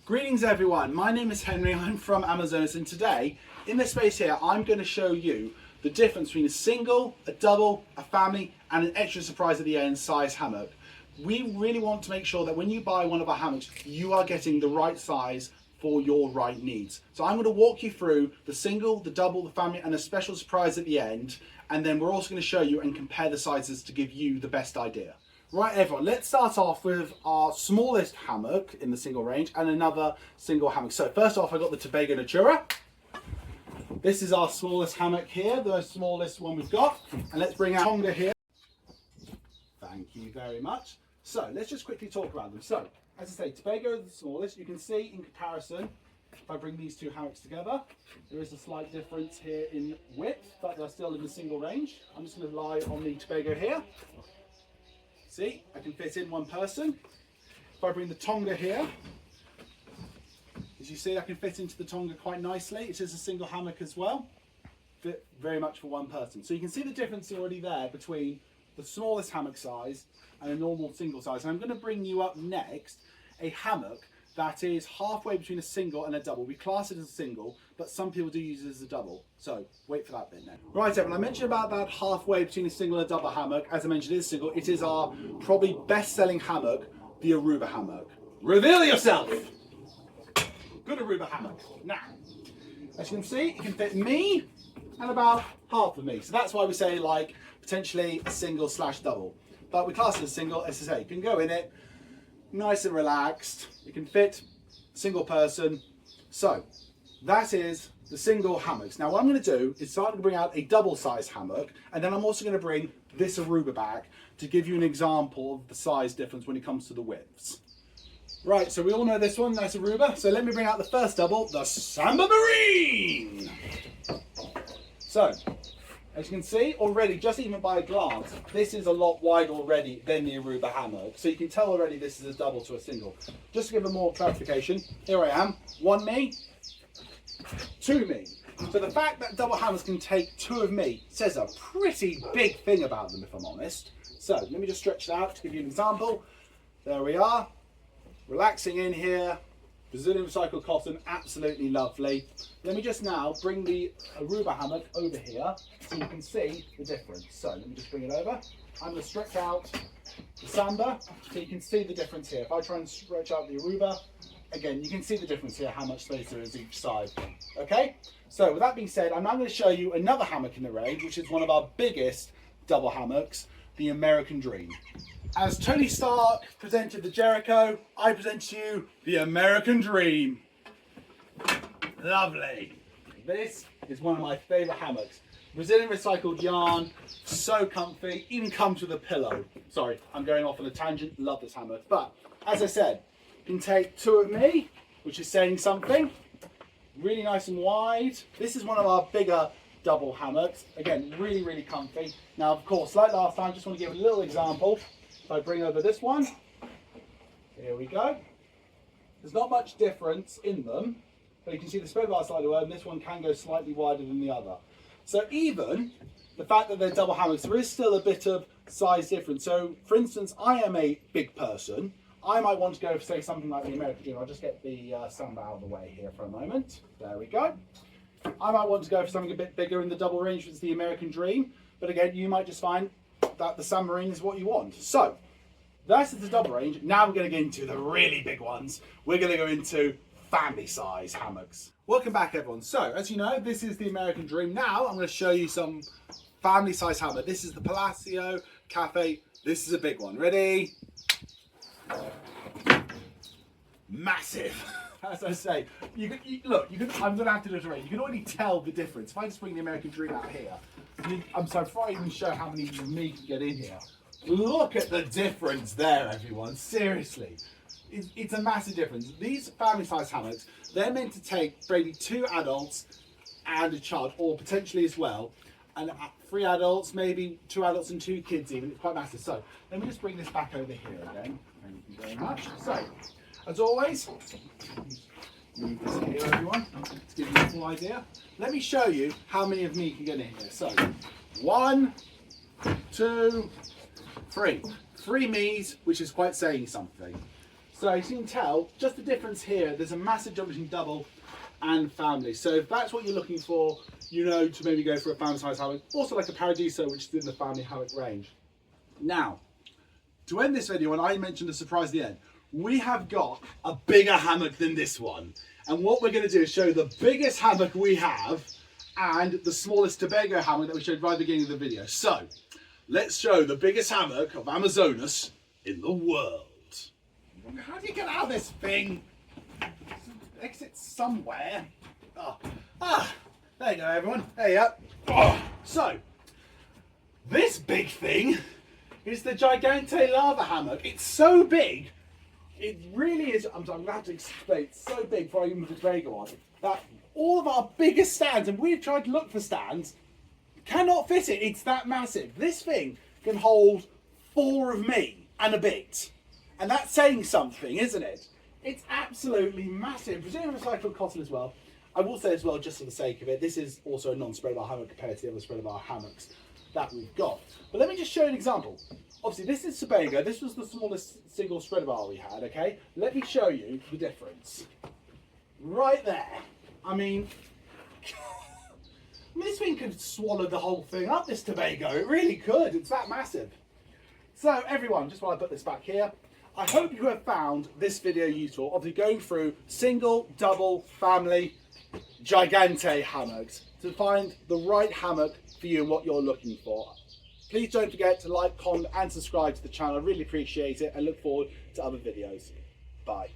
Greetings everyone, my name is Henry, I'm from Amazonas, and today in this space here I'm going to show you the difference between a single, a double, a family and an extra surprise at the end size hammock. We really want to make sure that when you buy one of our hammocks you are getting the right size for your right needs. So I'm going to walk you through the single, the double, the family and a special surprise at the end, and then we're also going to show you and compare the sizes to give you the best idea. Right everyone, let's start off with our smallest hammock in the single range and another single hammock. So first off, I got the Tobago Natura. This is our smallest hammock here, the smallest one we've got. And let's bring out Tonga here. Thank you very much. So let's just quickly talk about them. So as I say, Tobago is the smallest. You can see in comparison, if I bring these two hammocks together, there is a slight difference here in width, but they're still in the single range. I'm just going to lie on the Tobago here. See, I can fit in one person. If I bring the Tonga here, as you see, I can fit into the Tonga quite nicely. It is a single hammock as well, fit very much for one person. So you can see the difference already there between the smallest hammock size and a normal single size. And I'm going to bring you up next a hammock that is halfway between a single and a double. We class it as a single, but some people do use it as a double. So wait for that bit now. Right everyone, I mentioned about that halfway between a single and a double hammock. As I mentioned, it is single. It is our probably best-selling hammock, the Aruba hammock. Reveal yourself! Good Aruba hammock. Now, as you can see, it can fit me and about half of me. So that's why we say like potentially a single / double. But we class it as single. As I say, you can go in it, nice and relaxed. It can fit a single person. So that is the single hammocks. Now what I'm going to do is start to bring out a double size hammock, and then I'm also going to bring this Aruba back to give you an example of the size difference when it comes to the widths. Right, so we all know this one, nice Aruba. So let me bring out the first double, the Samba Marine. So as you can see already, just even by a glance, this is a lot wider already than the Aruba hammock. So you can tell already this is a double to a single. Just to give a more clarification, here I am, 1 me, 2 me. So the fact that double hammocks can take 2 of me says a pretty big thing about them, if I'm honest. So let me just stretch it out to give you an example. There we are, relaxing in here. Brazilian recycled cotton, absolutely lovely. Let me just now bring the Aruba hammock over here so you can see the difference. So let me just bring it over. I'm going to stretch out the Samba so you can see the difference here. If I try and stretch out the Aruba, again, you can see the difference here, how much space there is each side. Okay, so with that being said, I'm now going to show you another hammock in the range, which is one of our biggest double hammocks, the American Dream. As Tony Stark presented the Jericho, I present to you the American Dream. Lovely. This is one of my favourite hammocks. Brazilian recycled yarn, so comfy, even comes with a pillow. Sorry, I'm going off on a tangent, love this hammock. But as I said, you can take 2 of me, which is saying something. Really nice and wide. This is one of our bigger double hammocks. Again, really, really comfy. Now, of course, like last time, I just want to give a little example. If I bring over this one, here we go. There's not much difference in them, but you can see the spread bar slightly wider, and this one can go slightly wider than the other. So even the fact that they're double hammocks, there is still a bit of size difference. So for instance, I am a big person. I might want to go for, say, something like the American Dream. I'll just get the Samba out of the way here for a moment. There we go. I might want to go for something a bit bigger in the double range, which is the American Dream. But again, you might just find that the Samba Marine is what you want. So that's the double range. Now we're going to get into the really big ones. We're going to go into family size hammocks. Welcome back everyone. So as you know, this is the American Dream. Now I'm going to show you some family size hammock. This is the Palacio Cafe. This is a big one. Ready? Massive. As I say, I'm going to have to do it already. You can already tell the difference. If I just bring the American Dream out here, I'm sorry, before I even show how many of me can get in here, look at the difference there, everyone. Seriously. It's a massive difference. These family size hammocks, they're meant to take maybe 2 adults and a child, or potentially as well, and 3 adults, maybe 2 adults and 2 kids even. It's quite massive. So let me just bring this back over here again. Thank you very much. So, as always, move this here, everyone, to give you a full idea. Let me show you how many of me can get in here. So, 1, 2, 3. 3 me's, which is quite saying something. So So as you can tell, just the difference here, there's a massive jump between double and family. So if that's what you're looking for, you know, to maybe go for a family size hammock, also like a Paradiso, which is in the family hammock range. Now, to end this video, and I mentioned a surprise at the end, we have got a bigger hammock than this one. And what we're going to do is show the biggest hammock we have and the smallest Tobago hammock that we showed right at the beginning of the video. So, let's show the biggest hammock of Amazonas in the world. How do you get out of this thing? Exit somewhere. There you go, everyone. There you go. So, this big thing is the Gigante lava hammock. It's so big, it really is. I'm going to have to explain. It's so big before I even put the Tobago on that all of our biggest stands, and we've tried to look for stands, cannot fit it. It's that massive. This thing can hold 4 of me and a bit. And that's saying something, isn't it? It's absolutely massive. Presumably recycled cotton as well. I will say as well, just for the sake of it, this is also a non-spread bar hammock compared to the other spread bar hammocks that we've got. But let me just show you an example. Obviously, this is Tobago. This was the smallest single spread bar we had, okay? Let me show you the difference. Right there. I mean, this thing could swallow the whole thing up, this Tobago. It really could. It's that massive. So, everyone, just while I put this back here, I hope you have found this video useful. Obviously, going through single, double, family, Gigante hammocks to find the right hammock for you and what you're looking for. Please don't forget to like, comment and subscribe to the channel. I really appreciate it and look forward to other videos. Bye.